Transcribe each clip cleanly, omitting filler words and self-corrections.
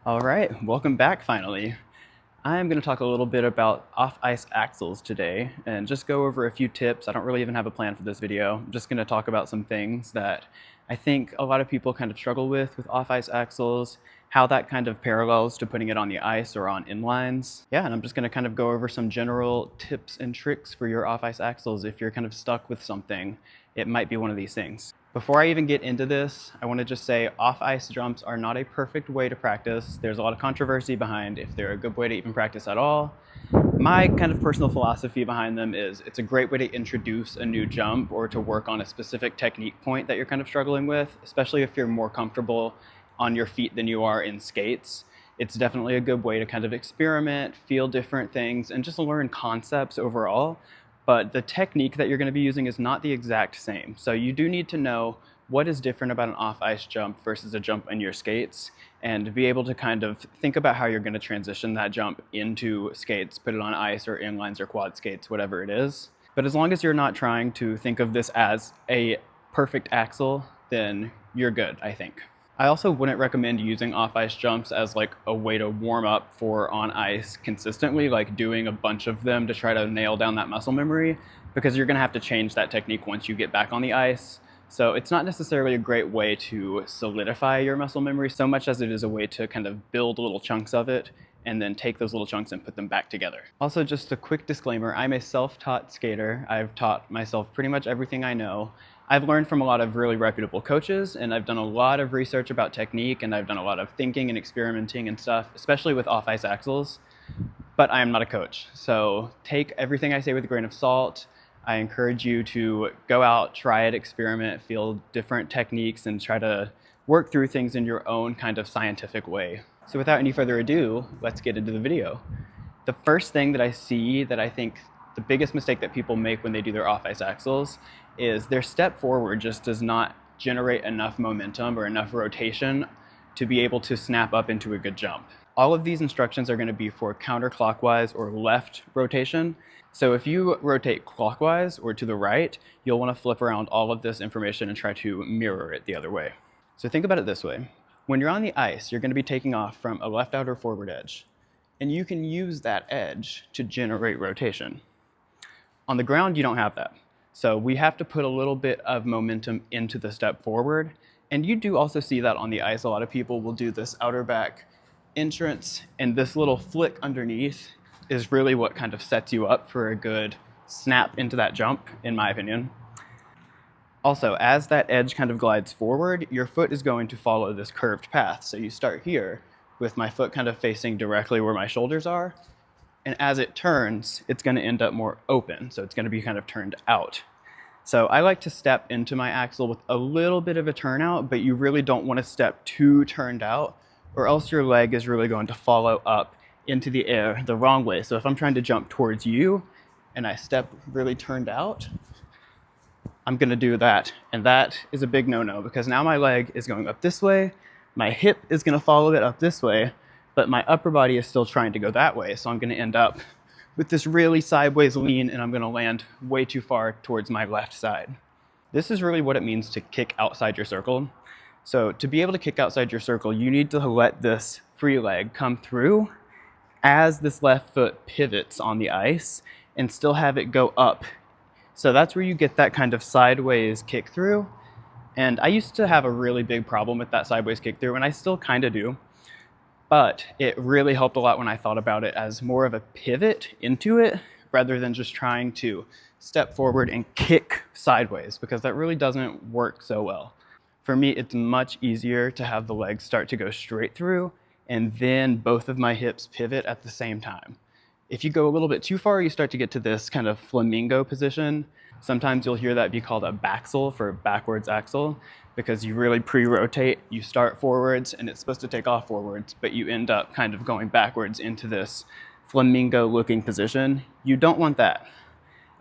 All right, welcome back finally. I'm going to talk a little bit about off-ice axles today and just go over a few tips. I don't really even have a plan for this video. I'm just going to talk about some things that I think a lot of people kind of struggle with off-ice axles, how that kind of parallels to putting it on the ice or on inlines. Yeah, and I'm just going to kind of go over some general tips and tricks for your off-ice axles. If you're kind of stuck with something, it might be one of these things. Before I even get into this, I want to just say off-ice jumps are not a perfect way to practice. There's a lot of controversy behind if they're a good way to even practice at all. My kind of personal philosophy behind them is it's a great way to introduce a new jump or to work on a specific technique point that you're kind of struggling with, especially if you're more comfortable on your feet than you are in skates. It's definitely a good way to kind of experiment, feel different things, and just learn concepts overall. But the technique that you're going to be using is not the exact same. So you do need to know what is different about an off-ice jump versus a jump in your skates, and be able to kind of think about how you're going to transition that jump into skates, put it on ice or inlines or quad skates, whatever it is. But as long as you're not trying to think of this as a perfect axle, then you're good, I think. I also wouldn't recommend using off-ice jumps as like a way to warm up for on ice consistently, like doing a bunch of them to try to nail down that muscle memory, because you're gonna have to change that technique once you get back on the ice. So it's not necessarily a great way to solidify your muscle memory so much as it is a way to kind of build little chunks of it and then take those little chunks and put them back together. Also, just a quick disclaimer, I'm a self-taught skater. I've taught myself pretty much everything I know. I've learned from a lot of really reputable coaches, and I've done a lot of research about technique, and I've done a lot of thinking and experimenting and stuff, especially with off-ice axles, but I am not a coach. So take everything I say with a grain of salt. I encourage you to go out, try it, experiment, feel different techniques, and try to work through things in your own kind of scientific way. So without any further ado, let's get into the video. The first thing that I see that I think the biggest mistake that people make when they do their off-ice axles is their step forward just does not generate enough momentum or enough rotation to be able to snap up into a good jump. All of these instructions are going to be for counterclockwise or left rotation. So if you rotate clockwise or to the right, you'll want to flip around all of this information and try to mirror it the other way. So think about it this way. When you're on the ice, you're going to be taking off from a left outer forward edge, and you can use that edge to generate rotation. On the ground, you don't have that. So we have to put a little bit of momentum into the step forward. And you do also see that on the ice. A lot of people will do this outer back entrance, and this little flick underneath is really what kind of sets you up for a good snap into that jump, in my opinion. Also, as that edge kind of glides forward, your foot is going to follow this curved path. So you start here with my foot kind of facing directly where my shoulders are. And as it turns, it's going to end up more open. So it's going to be kind of turned out. So I like to step into my axle with a little bit of a turnout, but you really don't want to step too turned out, or else your leg is really going to follow up into the air the wrong way. So if I'm trying to jump towards you and I step really turned out, I'm going to do that. And that is a big no-no, because now my leg is going up this way, my hip is going to follow it up this way, but my upper body is still trying to go that way. So I'm going to end up with this really sideways lean, and I'm going to land way too far towards my left side. This is really what it means to kick outside your circle. So to be able to kick outside your circle, you need to let this free leg come through as this left foot pivots on the ice and still have it go up. So that's where you get that kind of sideways kick through. And I used to have a really big problem with that sideways kick through, and I still kind of do. But it really helped a lot when I thought about it as more of a pivot into it rather than just trying to step forward and kick sideways, because that really doesn't work so well. For me, it's much easier to have the legs start to go straight through and then both of my hips pivot at the same time. If you go a little bit too far, you start to get to this kind of flamingo position. Sometimes you'll hear that be called a baxel, for backwards axle, because you really pre-rotate, you start forwards and it's supposed to take off forwards, but you end up kind of going backwards into this flamingo looking position. You don't want that.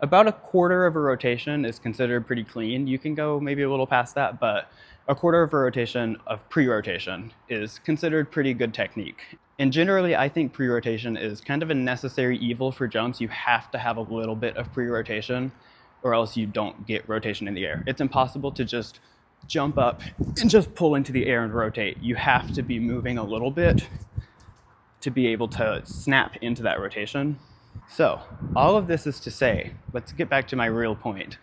About a quarter of a rotation is considered pretty clean. You can go maybe a little past that, but a quarter of a rotation of pre-rotation is considered pretty good technique. And generally, I think pre-rotation is kind of a necessary evil for jumps. You have to have a little bit of pre-rotation, or else you don't get rotation in the air. It's impossible to just jump up and just pull into the air and rotate. You have to be moving a little bit to be able to snap into that rotation. So all of this is to say, let's get back to my real point.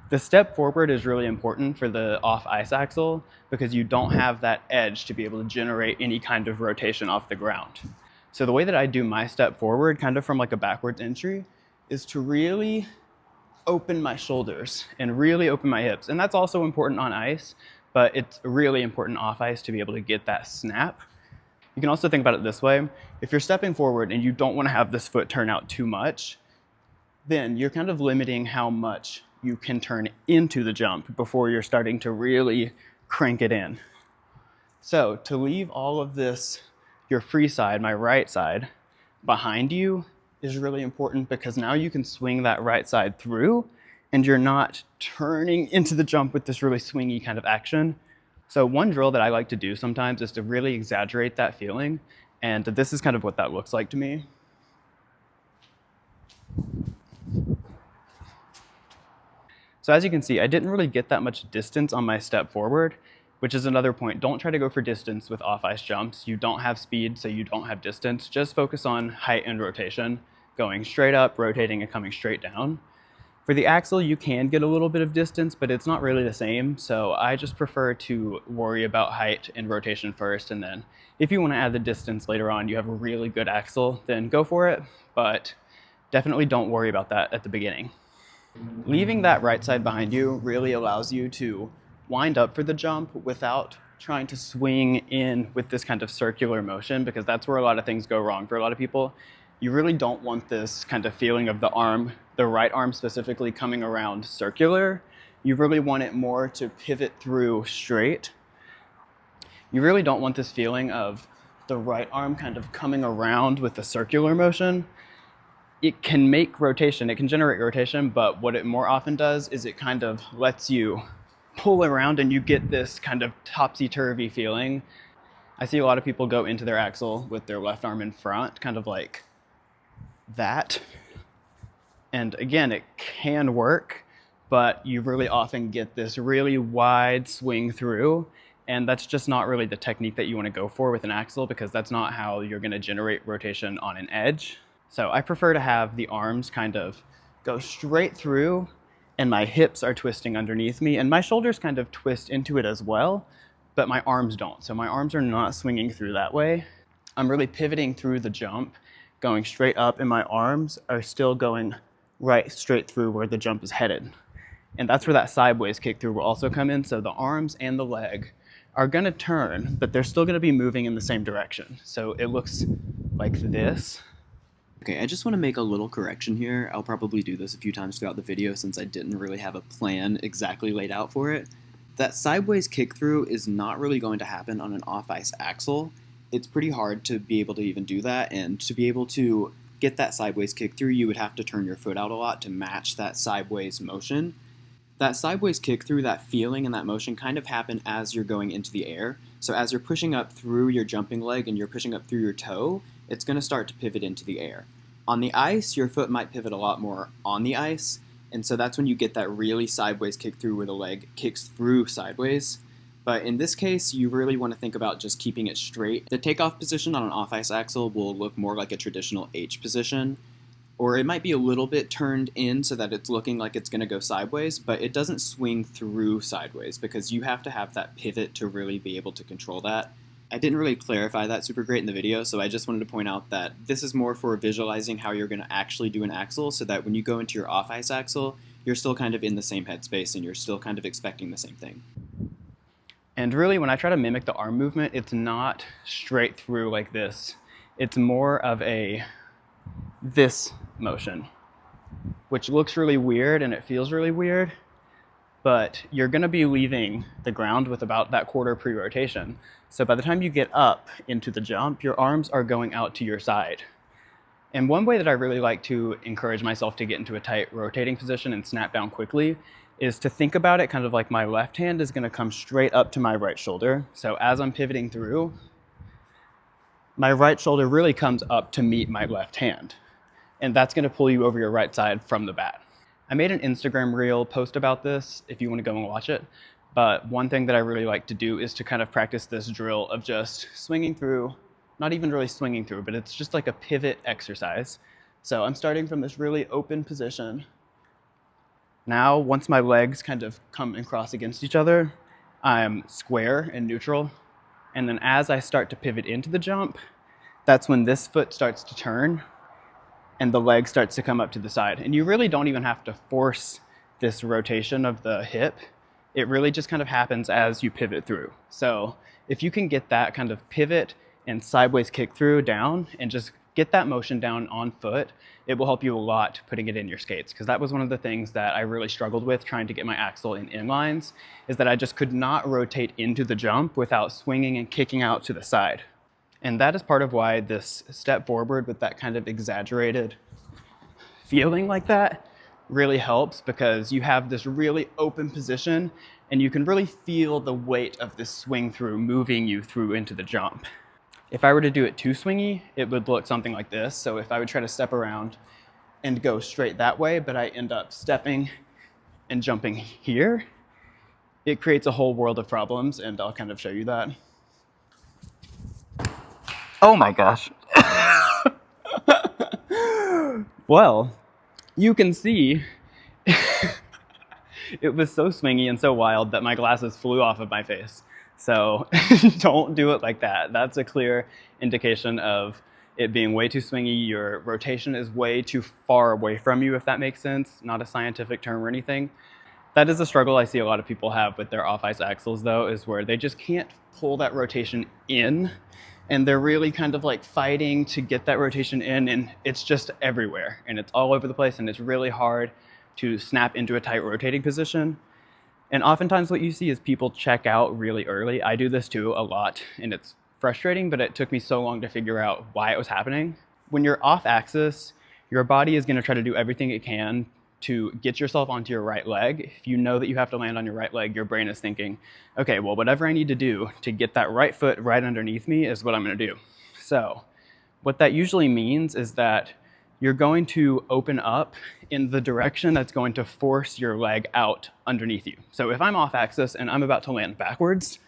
The step forward is really important for the off ice axle because you don't have that edge to be able to generate any kind of rotation off the ground. So the way that I do my step forward, kind of from like a backwards entry, is to really open my shoulders and really open my hips. And that's also important on ice, but it's really important off ice to be able to get that snap. You can also think about it this way. If you're stepping forward and you don't want to have this foot turn out too much, then you're kind of limiting how much you can turn into the jump before you're starting to really crank it in. So to leave all of this, your free side, my right side, behind you is really important because now you can swing that right side through and you're not turning into the jump with this really swingy kind of action. So one drill that I like to do sometimes is to really exaggerate that feeling, and this is kind of what that looks like to me. So as you can see, I didn't really get that much distance on my step forward, which is another point. Don't try to go for distance with off-ice jumps. You don't have speed, so you don't have distance. Just focus on height and rotation, going straight up, rotating, and coming straight down. For the axle, you can get a little bit of distance, but it's not really the same. So I just prefer to worry about height and rotation first. And then if you want to add the distance later on, you have a really good axle, then go for it. But definitely don't worry about that at the beginning. Leaving that right side behind you really allows you to wind up for the jump without trying to swing in with this kind of circular motion, because that's where a lot of things go wrong for a lot of people. You really don't want this kind of feeling of the arm, the right arm specifically, coming around circular. You really want it more to pivot through straight. You really don't want this feeling of the right arm kind of coming around with the circular motion. It can make rotation, it can generate rotation, but what it more often does is it kind of lets you pull around and you get this kind of topsy-turvy feeling. I see a lot of people go into their axle with their left arm in front, kind of like that. And again, it can work, but you really often get this really wide swing through, and that's just not really the technique that you want to go for with an axle, because that's not how you're going to generate rotation on an edge. So I prefer to have the arms kind of go straight through and my hips are twisting underneath me and my shoulders kind of twist into it as well, but my arms don't. So my arms are not swinging through that way. I'm really pivoting through the jump, going straight up, and my arms are still going right straight through where the jump is headed. And that's where that sideways kick through will also come in. So the arms and the leg are gonna turn, but they're still gonna be moving in the same direction. So it looks like this. Okay, I just want to make a little correction here. I'll probably do this a few times throughout the video since I didn't really have a plan exactly laid out for it. That sideways kick through is not really going to happen on an off-ice axle. It's pretty hard to be able to even do that, and to be able to get that sideways kick through, you would have to turn your foot out a lot to match that sideways motion. That sideways kick through, that feeling and that motion kind of happen as you're going into the air. So as you're pushing up through your jumping leg and you're pushing up through your toe, it's going to start to pivot into the air. On the ice, your foot might pivot a lot more on the ice, and so that's when you get that really sideways kick through where the leg kicks through sideways. But in this case, you really want to think about just keeping it straight. The takeoff position on an off-ice axle will look more like a traditional H position, or it might be a little bit turned in so that it's looking like it's going to go sideways, but it doesn't swing through sideways because you have to have that pivot to really be able to control that. I didn't really clarify that super great in the video, so I just wanted to point out that this is more for visualizing how you're going to actually do an axle, so that when you go into your off-ice axle, you're still kind of in the same headspace and you're still kind of expecting the same thing. And really, when I try to mimic the arm movement, it's not straight through like this. It's more of this motion, which looks really weird and it feels really weird, but you're gonna be leaving the ground with about that quarter pre-rotation. So by the time you get up into the jump, your arms are going out to your side. And one way that I really like to encourage myself to get into a tight rotating position and snap down quickly is to think about it kind of like my left hand is gonna come straight up to my right shoulder. So as I'm pivoting through, my right shoulder really comes up to meet my left hand. And that's gonna pull you over your right side from the bat. I made an Instagram reel post about this if you wanna go and watch it, But one thing that I really like to do is to kind of practice this drill of just swinging through, not even really swinging through, but it's just like a pivot exercise. So I'm starting from this really open position. Now, once my legs kind of come and cross against each other, I'm square and neutral. And then as I start to pivot into the jump, that's when this foot starts to turn and the leg starts to come up to the side. And you really don't even have to force this rotation of the hip. It really just kind of happens as you pivot through. So if you can get that kind of pivot and sideways kick through down and just get that motion down on foot, it will help you a lot putting it in your skates. Because that was one of the things that I really struggled with trying to get my axle in inlines, is that I just could not rotate into the jump without swinging and kicking out to the side. And that is part of why this step forward with that kind of exaggerated feeling like that really helps, because you have this really open position and you can really feel the weight of this swing through moving you through into the jump. If I were to do it too swingy, it would look something like this. So if I would try to step around and go straight that way, but I end up stepping and jumping here, it creates a whole world of problems, and I'll kind of show you that. Oh my gosh. Well, you can see it was so swingy and so wild that my glasses flew off of my face. So don't do it like that. That's a clear indication of it being way too swingy. Your rotation is way too far away from you, if that makes sense. Not a scientific term or anything. That is a struggle I see a lot of people have with their off-ice axles, though, is where they just can't pull that rotation in. And they're really kind of like fighting to get that rotation in, and it's just everywhere. And it's all over the place, and it's really hard to snap into a tight rotating position. And oftentimes what you see is people check out really early. I do this too a lot, and it's frustrating, but it took me so long to figure out why it was happening. When you're off axis, your body is going to try to do everything it can to get yourself onto your right leg. If you know that you have to land on your right leg, your brain is thinking, okay, well, whatever I need to do to get that right foot right underneath me is what I'm going to do. So what that usually means is that you're going to open up in the direction that's going to force your leg out underneath you. So if I'm off axis and I'm about to land backwards,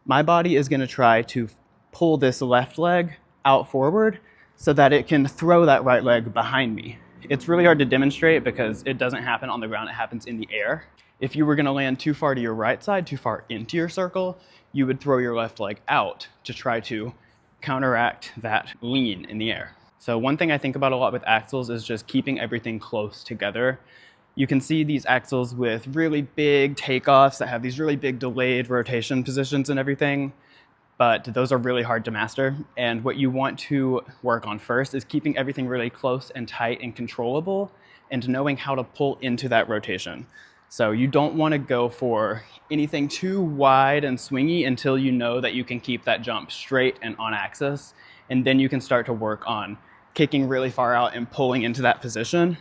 my body is going to try to pull this left leg out forward so that it can throw that right leg behind me. It's really hard to demonstrate because it doesn't happen on the ground, it happens in the air. If you were going to land too far to your right side, too far into your circle, you would throw your left leg out to try to counteract that lean in the air. So one thing I think about a lot with axles is just keeping everything close together. You can see these axles with really big takeoffs that have these really big delayed rotation positions and everything, but those are really hard to master. And what you want to work on first is keeping everything really close and tight and controllable, and knowing how to pull into that rotation. So you don't want to go for anything too wide and swingy until you know that you can keep that jump straight and on axis, and then you can start to work on kicking really far out and pulling into that position.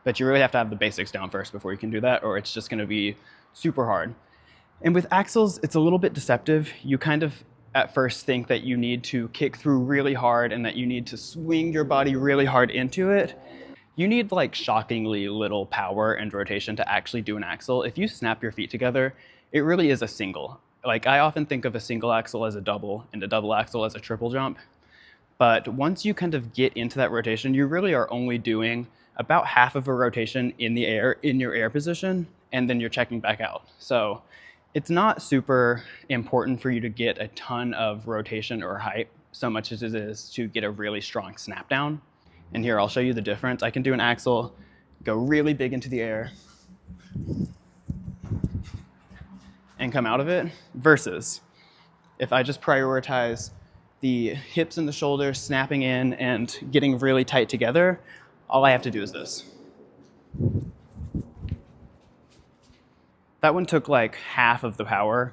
But you really have to have the basics down first before you can do that, or it's just going to be super hard. And with axles, it's a little bit deceptive. You kind of at first think that you need to kick through really hard and that you need to swing your body really hard into it. You need like shockingly little power and rotation to actually do an axle. If you snap your feet together, it really is a single. Like I often think of a single axle as a double and a double axle as a triple jump. But once you kind of get into that rotation, you really are only doing about half of a rotation in the air, in your air position, and then you're checking back out. So it's not super important for you to get a ton of rotation or height so much as it is to get a really strong snap down. And here, I'll show you the difference. I can do an axle, go really big into the air, and come out of it, versus if I just prioritize the hips and the shoulders snapping in and getting really tight together, all I have to do is this. That one took like half of the power,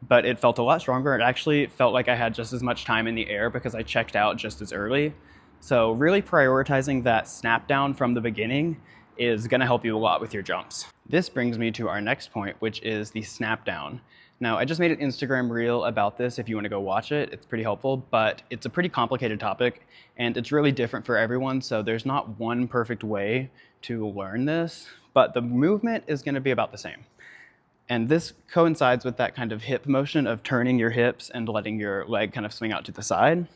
but it felt a lot stronger. It actually felt like I had just as much time in the air because I checked out just as early. So really prioritizing that snap down from the beginning is going to help you a lot with your jumps. This brings me to our next point, which is the snap down. Now, I just made an Instagram reel about this if you want to go watch it. It's pretty helpful, but it's a pretty complicated topic, and it's really different for everyone, so there's not one perfect way to learn this, but the movement is going to be about the same. And this coincides with that kind of hip motion of turning your hips and letting your leg kind of swing out to the side.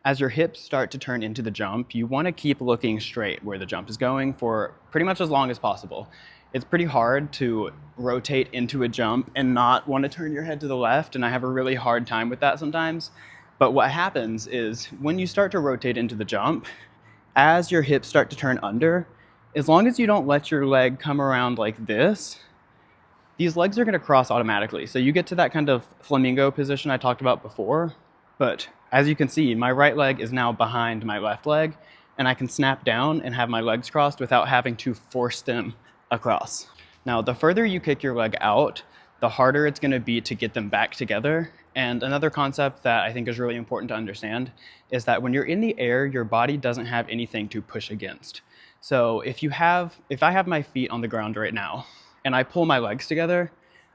As your hips start to turn into the jump, you want to keep looking straight where the jump is going for pretty much as long as possible. It's pretty hard to rotate into a jump and not want to turn your head to the left, and I have a really hard time with that sometimes. But what happens is when you start to rotate into the jump, as your hips start to turn under, as long as you don't let your leg come around like this, these legs are going to cross automatically. So you get to that kind of flamingo position I talked about before, but as you can see, my right leg is now behind my left leg, and I can snap down and have my legs crossed without having to force them across. Now, the further you kick your leg out, the harder it's going to be to get them back together. And another concept that I think is really important to understand is that when you're in the air, your body doesn't have anything to push against. So if I have my feet on the ground right now and I pull my legs together,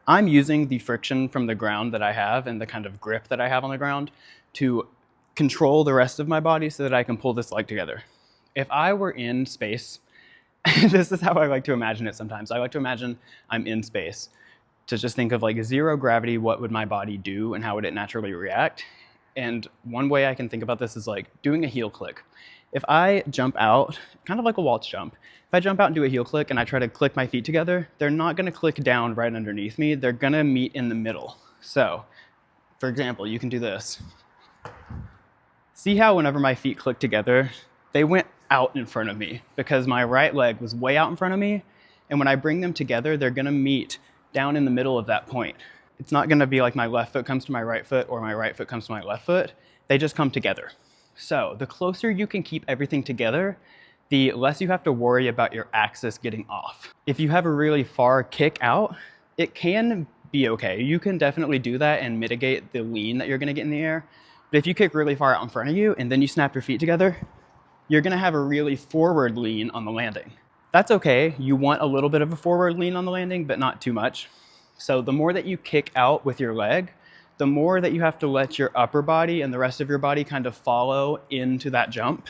I'm using the friction from the ground that I have and the kind of grip that I have on the ground to control the rest of my body so that I can pull this leg together. If I were in space, this is how I like to imagine it sometimes. I like to imagine I'm in space. To just think of like zero gravity, what would my body do and how would it naturally react? And one way I can think about this is like doing a heel click. If I jump out, kind of like a waltz jump, if I jump out and do a heel click and I try to click my feet together, they're not gonna click down right underneath me, they're gonna meet in the middle. So, for example, you can do this. See how whenever my feet click together, they went out in front of me because my right leg was way out in front of me, and when I bring them together, they're gonna meet down in the middle of that point. It's not gonna be like my left foot comes to my right foot or my right foot comes to my left foot. They just come together. So the closer you can keep everything together, the less you have to worry about your axis getting off. If you have a really far kick out, it can be okay. You can definitely do that and mitigate the lean that you're gonna get in the air. But if you kick really far out in front of you and then you snap your feet together, you're gonna have a really forward lean on the landing. That's okay. You want a little bit of a forward lean on the landing, but not too much. So the more that you kick out with your leg, the more that you have to let your upper body and the rest of your body kind of follow into that jump.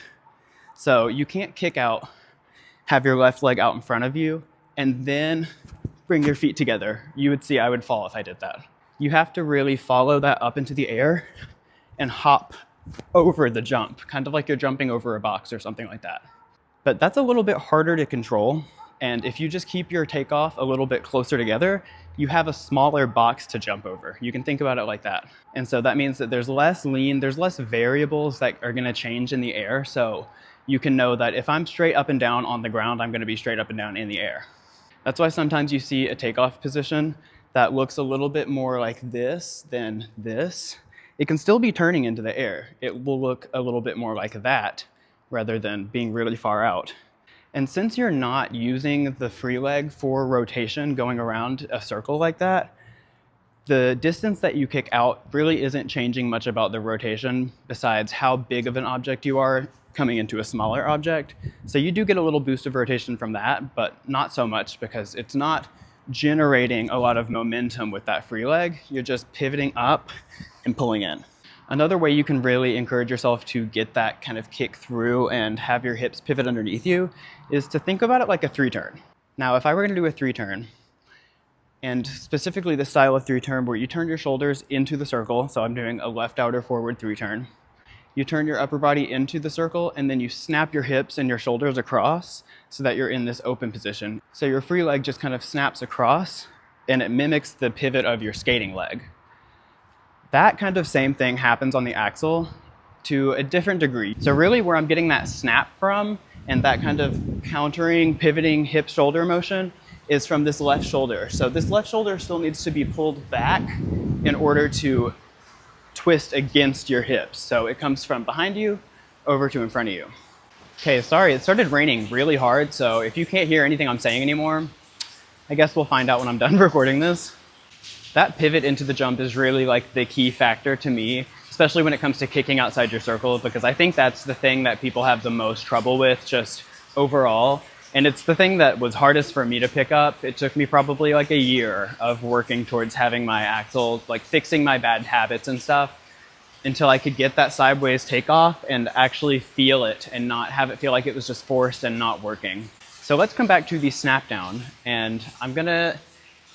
So you can't kick out, have your left leg out in front of you, and then bring your feet together. You would see I would fall if I did that. You have to really follow that up into the air and hop over the jump, kind of like you're jumping over a box or something like that. But that's a little bit harder to control. And if you just keep your takeoff a little bit closer together, you have a smaller box to jump over. You can think about it like that. And so that means that there's less lean, there's less variables that are gonna change in the air. So you can know that if I'm straight up and down on the ground, I'm gonna be straight up and down in the air. That's why sometimes you see a takeoff position that looks a little bit more like this than this. It can still be turning into the air. It will look a little bit more like that rather than being really far out. And since you're not using the free leg for rotation going around a circle like that, the distance that you kick out really isn't changing much about the rotation besides how big of an object you are coming into a smaller object. So you do get a little boost of rotation from that, but not so much because it's not generating a lot of momentum with that free leg. You're just pivoting up and pulling in. Another way you can really encourage yourself to get that kind of kick through and have your hips pivot underneath you is to think about it like a 3-turn. Now, if I were gonna do a 3-turn, and specifically the style of 3-turn where you turn your shoulders into the circle, so I'm doing a left outer forward 3-turn, you turn your upper body into the circle and then you snap your hips and your shoulders across so that you're in this open position. So your free leg just kind of snaps across and it mimics the pivot of your skating leg. That kind of same thing happens on the Axel to a different degree. So really where I'm getting that snap from and that kind of countering, pivoting hip shoulder motion is from this left shoulder. So this left shoulder still needs to be pulled back in order to twist against your hips. So it comes from behind you over to in front of you. Okay, sorry, it started raining really hard. So if you can't hear anything I'm saying anymore, I guess we'll find out when I'm done recording this. That pivot into the jump is really like the key factor to me, especially when it comes to kicking outside your circle, because I think that's the thing that people have the most trouble with just overall. And it's the thing that was hardest for me to pick up. It took me probably like a year of working towards having my Axel, like fixing my bad habits and stuff until I could get that sideways takeoff and actually feel it and not have it feel like it was just forced and not working. So let's come back to the snap down, and I'm gonna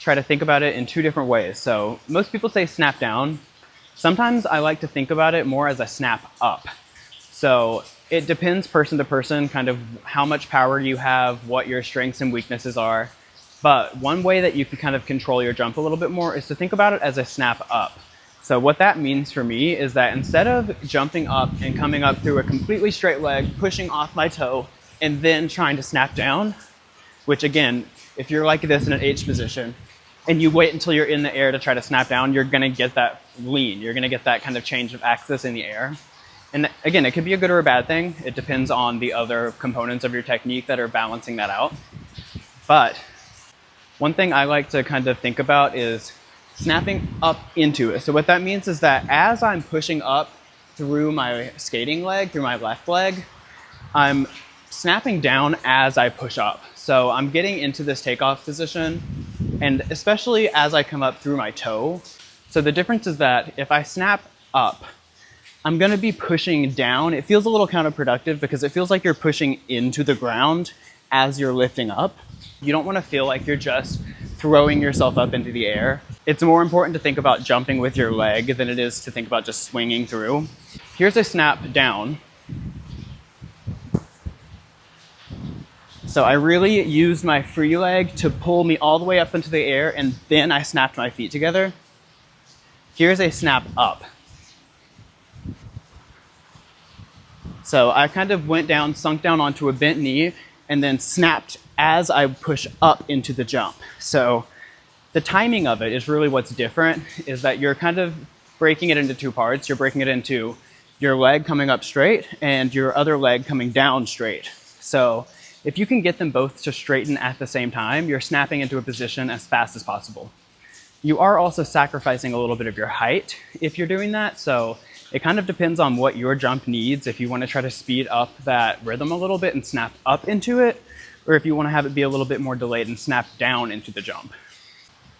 try to think about it in two different ways. So most people say snap down. Sometimes I like to think about it more as a snap up. So it depends person to person, kind of how much power you have, what your strengths and weaknesses are. But one way that you can kind of control your jump a little bit more is to think about it as a snap up. So what that means for me is that instead of jumping up and coming up through a completely straight leg, pushing off my toe, and then trying to snap down, which again, if you're like this in an H position, and you wait until you're in the air to try to snap down, you're gonna get that lean. You're gonna get that kind of change of axis in the air. And again, it could be a good or a bad thing. It depends on the other components of your technique that are balancing that out. But one thing I like to kind of think about is snapping up into it. So what that means is that as I'm pushing up through my skating leg, through my left leg, I'm snapping down as I push up. So I'm getting into this takeoff position, and especially as I come up through my toe. So the difference is that if I snap up, I'm gonna be pushing down. It feels a little counterproductive because it feels like you're pushing into the ground as you're lifting up. You don't wanna feel like you're just throwing yourself up into the air. It's more important to think about jumping with your leg than it is to think about just swinging through. Here's a snap down. So I really used my free leg to pull me all the way up into the air, and then I snapped my feet together. Here's a snap up. So I kind of went down, sunk down onto a bent knee, and then snapped as I push up into the jump. So the timing of it is really what's different, is that you're kind of breaking it into two parts. You're breaking it into your leg coming up straight and your other leg coming down straight. So if you can get them both to straighten at the same time, you're snapping into a position as fast as possible. You are also sacrificing a little bit of your height if you're doing that. So it kind of depends on what your jump needs. If you want to try to speed up that rhythm a little bit and snap up into it, or if you want to have it be a little bit more delayed and snap down into the jump.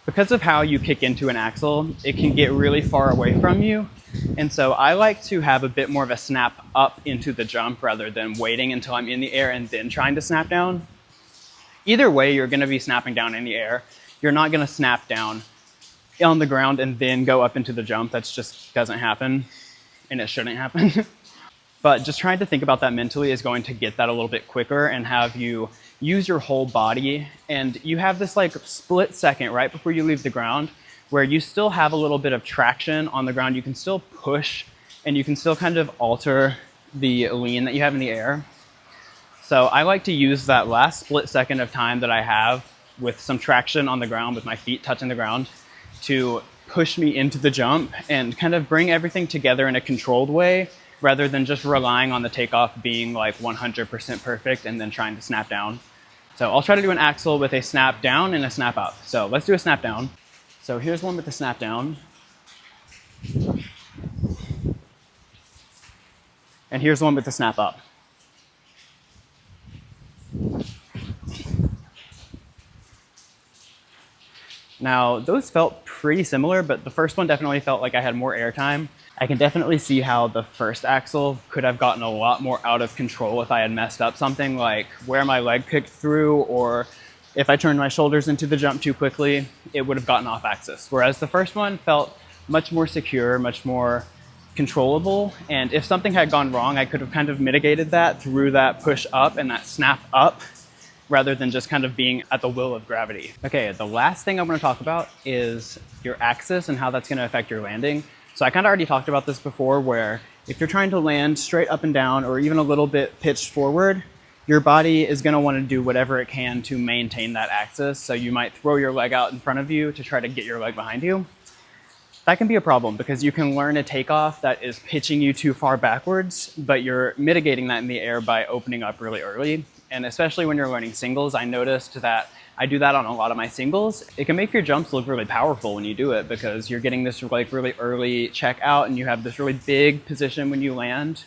Because of how you kick into an axle, it can get really far away from you. And so I like to have a bit more of a snap up into the jump rather than waiting until I'm in the air and then trying to snap down. Either way, you're going to be snapping down in the air. You're not going to snap down on the ground and then go up into the jump. That just doesn't happen, and it shouldn't happen. But just trying to think about that mentally is going to get that a little bit quicker and have you use your whole body. And you have this like split second right before you leave the ground where you still have a little bit of traction on the ground. You can still push and you can still kind of alter the lean that you have in the air. So I like to use that last split second of time that I have with some traction on the ground with my feet touching the ground to push me into the jump and kind of bring everything together in a controlled way rather than just relying on the takeoff being like 100% perfect and then trying to snap down. So I'll try to do an axle with a snap down and a snap up. So let's do a snap down. So here's one with the snap down. And here's one with the snap up. Now, those felt pretty similar, but the first one definitely felt like I had more air time. I can definitely see how the first axle could have gotten a lot more out of control if I had messed up something like where my leg kicked through, or if I turned my shoulders into the jump too quickly, it would have gotten off axis. Whereas the first one felt much more secure, much more controllable. And if something had gone wrong, I could have kind of mitigated that through that push up and that snap up, rather than just kind of being at the will of gravity. Okay, the last thing I want to talk about is your axis and how that's going to affect your landing. So I kind of already talked about this before, where if you're trying to land straight up and down or even a little bit pitched forward, your body is going to want to do whatever it can to maintain that axis. So you might throw your leg out in front of you to try to get your leg behind you. That can be a problem because you can learn a takeoff that is pitching you too far backwards, but you're mitigating that in the air by opening up really early. And especially when you're learning singles, I noticed that I do that on a lot of my singles. It can make your jumps look really powerful when you do it because you're getting this like really early check out and you have this really big position when you land.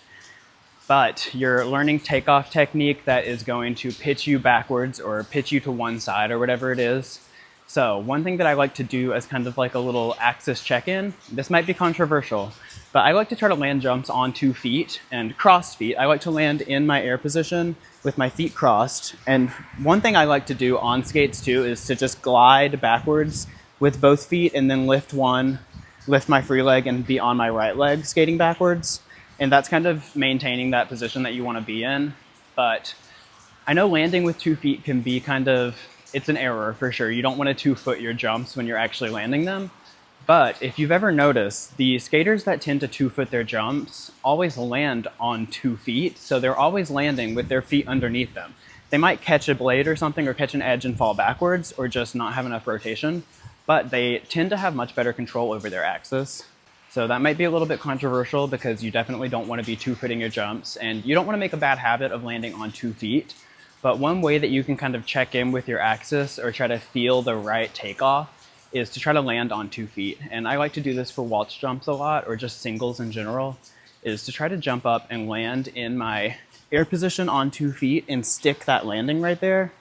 But you're learning takeoff technique that is going to pitch you backwards or pitch you to one side or whatever it is. So one thing that I like to do as kind of like a little axis check-in, this might be controversial, But I like to try to land jumps on 2 feet and crossed feet. I like to land in my air position with my feet crossed. And one thing I like to do on skates too is to just glide backwards with both feet and then lift my free leg and be on my right leg skating backwards. And that's kind of maintaining that position that you want to be in. But I know landing with 2 feet can be it's an error for sure. You don't want to 2-foot your jumps when you're actually landing them. But if you've ever noticed, the skaters that tend to 2-foot their jumps always land on 2 feet. So they're always landing with their feet underneath them. They might catch a blade or something or catch an edge and fall backwards or just not have enough rotation, but they tend to have much better control over their axis. So that might be a little bit controversial because you definitely don't want to be 2-footing your jumps and you don't want to make a bad habit of landing on 2 feet. But one way that you can kind of check in with your axis or try to feel the right takeoff is to try to land on 2 feet. And I like to do this for waltz jumps a lot, or just singles in general, is to try to jump up and land in my air position on 2 feet and stick that landing right there.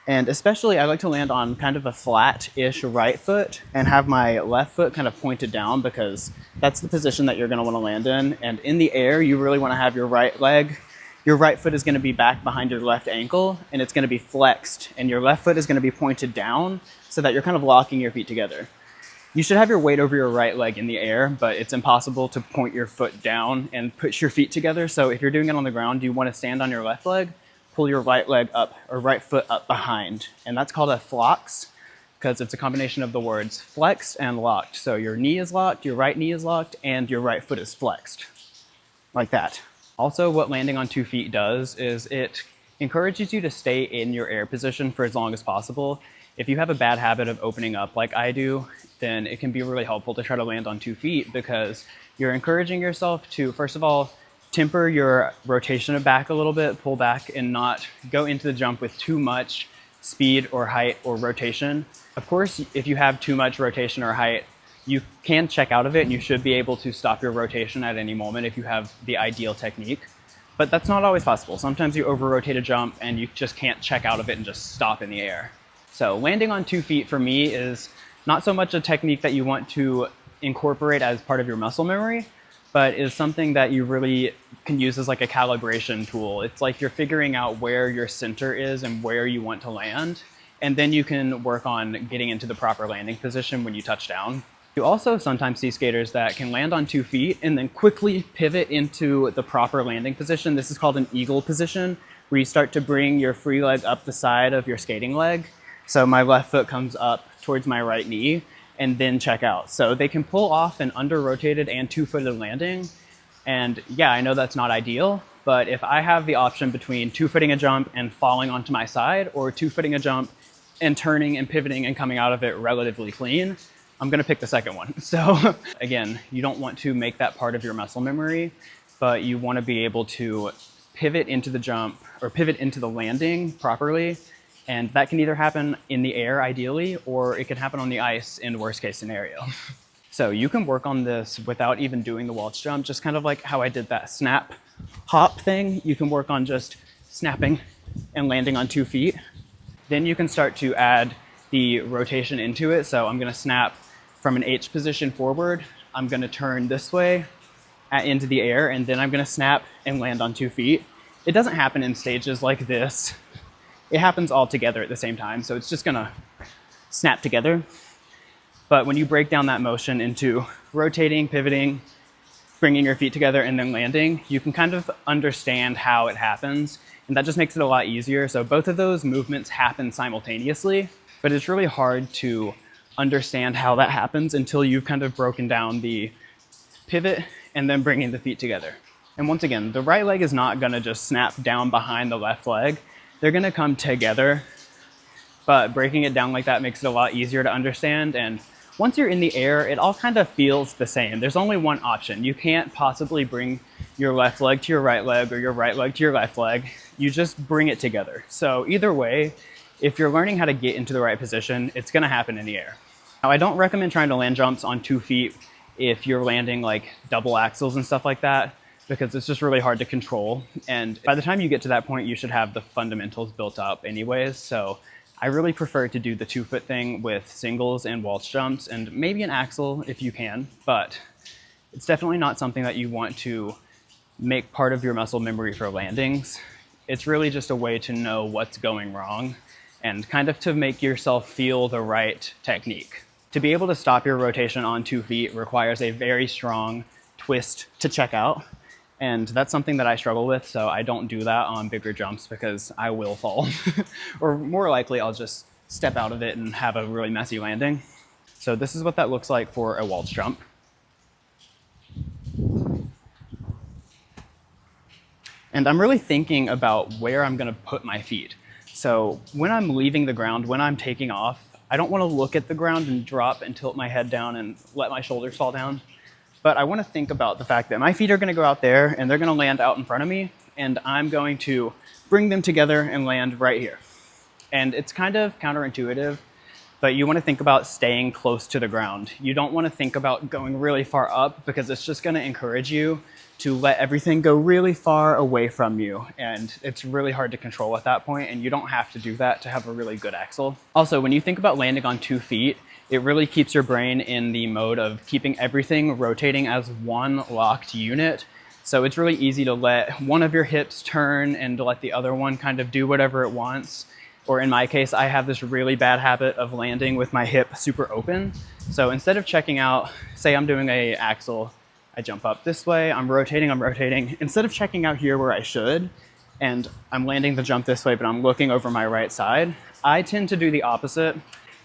And especially I like to land on kind of a flat-ish right foot and have my left foot kind of pointed down because that's the position that you're gonna wanna land in. And in the air, you really wanna have your right foot is gonna be back behind your left ankle and it's gonna be flexed, and your left foot is gonna be pointed down so that you're kind of locking your feet together. You should have your weight over your right leg in the air, but it's impossible to point your foot down and push your feet together. So if you're doing it on the ground, you want to stand on your left leg, pull your right leg up or right foot up behind. And that's called a flox because it's a combination of the words flexed and locked. So your knee is locked, your right knee is locked, and your right foot is flexed, like that. Also, what landing on 2 feet does is it encourages you to stay in your air position for as long as possible. If you have a bad habit of opening up like I do, then it can be really helpful to try to land on 2 feet because you're encouraging yourself to, first of all, temper your rotation back a little bit, pull back and not go into the jump with too much speed or height or rotation. Of course, if you have too much rotation or height, you can check out of it and you should be able to stop your rotation at any moment if you have the ideal technique. But that's not always possible. Sometimes you over-rotate a jump and you just can't check out of it and just stop in the air. So landing on 2 feet for me is not so much a technique that you want to incorporate as part of your muscle memory, but is something that you really can use as like a calibration tool. It's like you're figuring out where your center is and where you want to land, and then you can work on getting into the proper landing position when you touch down. You also sometimes see skaters that can land on 2 feet and then quickly pivot into the proper landing position. This is called an eagle position, where you start to bring your free leg up the side of your skating leg. So my left foot comes up towards my right knee and then check out. So they can pull off an under-rotated and 2-footed landing. And yeah, I know that's not ideal, but if I have the option between 2-footing a jump and falling onto my side, or 2-footing a jump and turning and pivoting and coming out of it relatively clean, I'm gonna pick the second one. So again, you don't want to make that part of your muscle memory, but you wanna be able to pivot into the jump or pivot into the landing properly. And that can either happen in the air, ideally, or it can happen on the ice in worst case scenario. So you can work on this without even doing the waltz jump, just kind of like how I did that snap hop thing. You can work on just snapping and landing on 2 feet. Then you can start to add the rotation into it. So I'm gonna snap from an H position forward. I'm gonna turn this way into the air, and then I'm gonna snap and land on 2 feet. It doesn't happen in stages like this. It happens all together at the same time, so it's just gonna snap together. But when you break down that motion into rotating, pivoting, bringing your feet together, and then landing, you can kind of understand how it happens, and that just makes it a lot easier. So both of those movements happen simultaneously, but it's really hard to understand how that happens until you've kind of broken down the pivot and then bringing the feet together. And once again, the right leg is not gonna just snap down behind the left leg. They're gonna come together, but breaking it down like that makes it a lot easier to understand. And once you're in the air, it all kind of feels the same. There's only one option. You can't possibly bring your left leg to your right leg or your right leg to your left leg. You just bring it together. So either way, if you're learning how to get into the right position, it's gonna happen in the air. Now, I don't recommend trying to land jumps on 2 feet if you're landing like double axels and stuff like that, because it's just really hard to control. And by the time you get to that point, you should have the fundamentals built up anyways. So I really prefer to do the 2-foot thing with singles and waltz jumps and maybe an axel if you can. But It's definitely not something that you want to make part of your muscle memory for landings. It's really just a way to know what's going wrong and kind of to make yourself feel the right technique. To be able to stop your rotation on 2 feet requires a very strong twist to check out. And that's something that I struggle with, so I don't do that on bigger jumps because I will fall. Or more likely, I'll just step out of it and have a really messy landing. So this is what that looks like for a waltz jump. And I'm really thinking about where I'm gonna put my feet. So when I'm leaving the ground, when I'm taking off, I don't wanna look at the ground and drop and tilt my head down and let my shoulders fall down. But I want to think about the fact that my feet are going to go out there and they're going to land out in front of me, and I'm going to bring them together and land right here. And it's kind of counterintuitive, but you want to think about staying close to the ground. You don't want to think about going really far up because it's just going to encourage you to let everything go really far away from you. And it's really hard to control at that point, and you don't have to do that to have a really good axle. Also, when you think about landing on 2 feet, it really keeps your brain in the mode of keeping everything rotating as one locked unit. So it's really easy to let one of your hips turn and to let the other one kind of do whatever it wants. Or in my case, I have this really bad habit of landing with my hip super open. So instead of checking out, say I'm doing a axle, I jump up this way, I'm rotating. Instead of checking out here where I should, and I'm landing the jump this way, but I'm looking over my right side, I tend to do the opposite.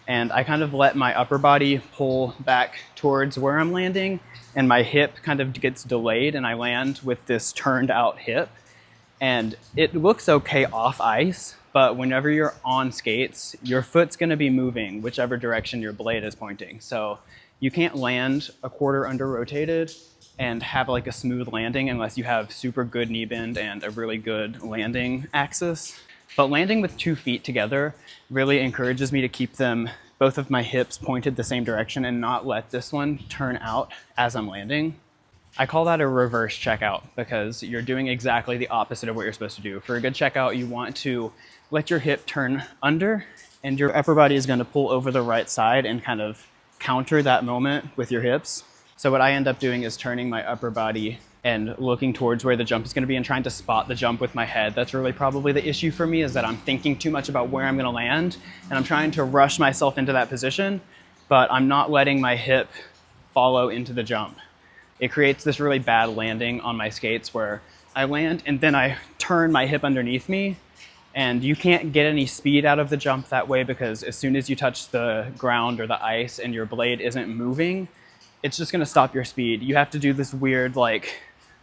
And I kind of let my upper body pull back towards where I'm landing, and my hip kind of gets delayed, and I land with this turned out hip. And it looks okay off ice, but whenever you're on skates, your foot's gonna be moving whichever direction your blade is pointing. So you can't land a quarter under rotated and have like a smooth landing unless you have super good knee bend and a really good landing axis. But landing with 2 feet together really encourages me to keep them, both of my hips pointed the same direction and not let this one turn out as I'm landing. I call that a reverse checkout because you're doing exactly the opposite of what you're supposed to do. For a good checkout, you want to let your hip turn under and your upper body is going to pull over the right side and kind of counter that moment with your hips. So what I end up doing is turning my upper body and looking towards where the jump is going to be and trying to spot the jump with my head. That's really probably the issue for me, is that I'm thinking too much about where I'm going to land and I'm trying to rush myself into that position, but I'm not letting my hip follow into the jump. It creates this really bad landing on my skates where I land and then I turn my hip underneath me, and you can't get any speed out of the jump that way because as soon as you touch the ground or the ice and your blade isn't moving, it's just going to stop your speed. You have to do this weird like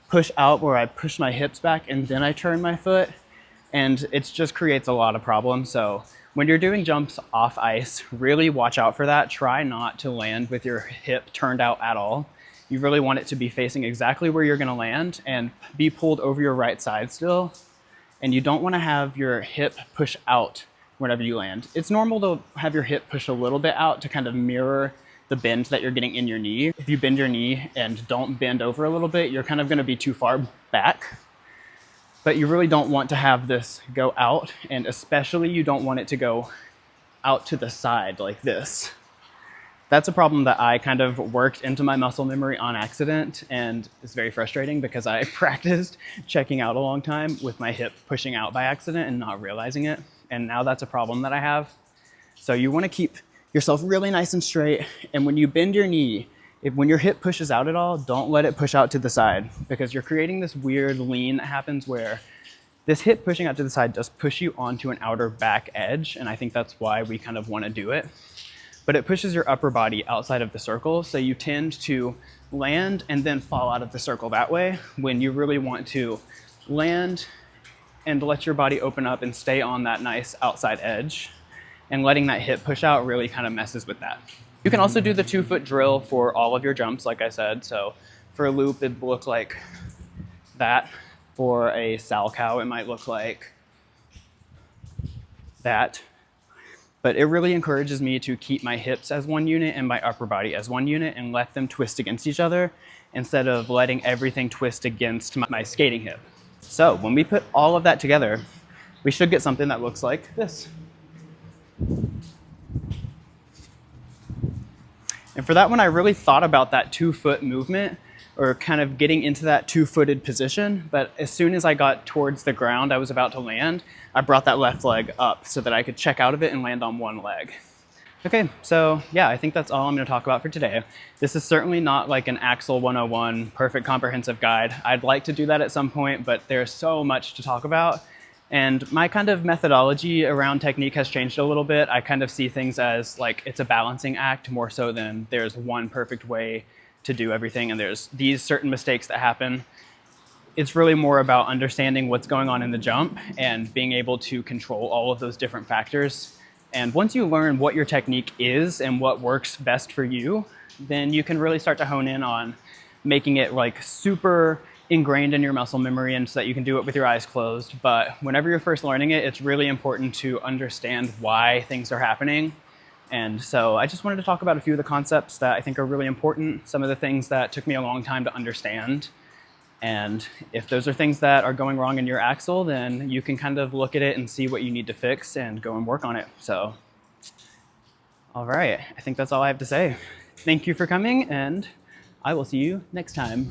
push out where I push my hips back and then I turn my foot, and it just creates a lot of problems. So when you're doing jumps off ice, really watch out for that. Try not to land with your hip turned out at all. You really want it to be facing exactly where you're going to land and be pulled over your right side still. And you don't want to have your hip push out whenever you land. It's normal to have your hip push a little bit out to kind of mirror the bend that you're getting in your knee. If you bend your knee and don't bend over a little bit, you're kind of going to be too far back. But you really don't want to have this go out, and especially you don't want it to go out to the side like this. That's a problem that I kind of worked into my muscle memory on accident, and it's very frustrating because I practiced checking out a long time with my hip pushing out by accident and not realizing it. And now that's a problem that I have. So you want to keep yourself really nice and straight, and when you bend your knee, when your hip pushes out at all, don't let it push out to the side, because you're creating this weird lean that happens where this hip pushing out to the side does push you onto an outer back edge, and I think that's why we kind of want to do it. But it pushes your upper body outside of the circle, so you tend to land and then fall out of the circle that way, when you really want to land and let your body open up and stay on that nice outside edge. And letting that hip push out really kind of messes with that. You can also do the 2-foot drill for all of your jumps, like I said. So for a loop, it'd look like that. For a sow cow, it might look like that. But it really encourages me to keep my hips as one unit and my upper body as one unit and let them twist against each other instead of letting everything twist against my skating hip. So when we put all of that together, we should get something that looks like this. And for that one, I really thought about that 2-foot movement, or kind of getting into that two-footed position. But as soon as I got towards the ground I was about to land, I brought that left leg up so that I could check out of it and land on one leg. Okay, so yeah, I think that's all I'm going to talk about for today. This is certainly not like an Axel 101 perfect comprehensive guide. I'd like to do that at some point, but there's so much to talk about. And my kind of methodology around technique has changed a little bit. I kind of see things as like it's a balancing act more so than there's one perfect way to do everything and there's these certain mistakes that happen. It's really more about understanding what's going on in the jump and being able to control all of those different factors. And once you learn what your technique is and what works best for you, then you can really start to hone in on making it like super ingrained in your muscle memory and so that you can do it with your eyes closed. But whenever you're first learning it, it's really important to understand why things are happening. And so I just wanted to talk about a few of the concepts that I think are really important, some of the things that took me a long time to understand. And if those are things that are going wrong in your axle, then you can kind of look at it and see what you need to fix and go and work on it. So, all right, I think that's all I have to say. Thank you for coming, and I will see you next time.